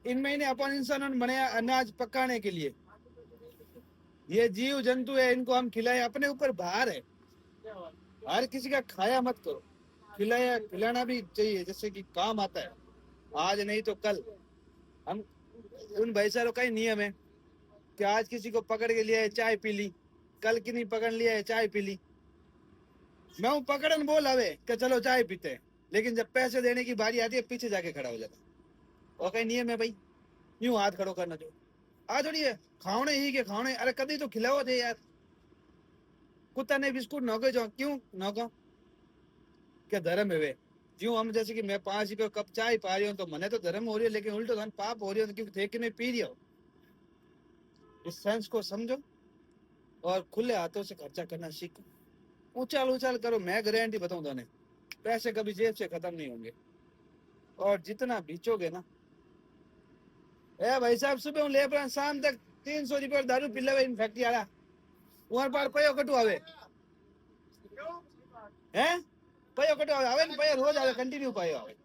इनमें इन्हें अपन इंसानों ने बनाया अनाज पकाने के लिए। ये जीव जंतु है, इनको हम खिलाए, अपने ऊपर भार है। हर किसी का खाया मत करो, खिलाया खिलाना भी चाहिए, जैसे कि काम आता है, आज नहीं तो कल। हम उन भाई साहब का ही नियम है कि आज किसी को पकड़ के लिया है, चाय पी ली, कल की नहीं पकड़ लिया है, चाय पी ली। मैं हूँ पकड़न बोल हवे कि चलो चाय पीते हैं, लेकिन जब पैसे देने की बारी आती है पीछे जाके खड़ा हो जाता। और कहीं नियम है भाई, यूं हाथ खड़ो करना जो आ थोड़ी है, खाने ही के खाने। अरे कभी तो खिलाओ थे यार, कुत्ता ने बिस्कुट नौके जो क्यों नौको, क्या धर्म है वे? जो हम जैसे कि मैं 5 रुपये कप चाय पा रही हूँ तो मने तो धर्म हो रही है, लेकिन उल्टो धन पाप हो रही है, क्योंकि थे कि नहीं पी रही हो। इस सेंस को समझो और खुले हाथों से खर्चा करना सीखो। उछाल उछाल करो, मैं गारंटी बताऊं तो पैसे कभी जेब से खत्म नहीं होंगे। और जितना बीचोगे ना, ए भाई साहब, सुबह ले पर शाम तक 300 रुपये दारू पी ले इन फैक्ट्री वाला, वहां पर पयो कटू आवे हैं, पयो कटू आवे ने, पयो रोज आवे, कंटिन्यू पयो आवे।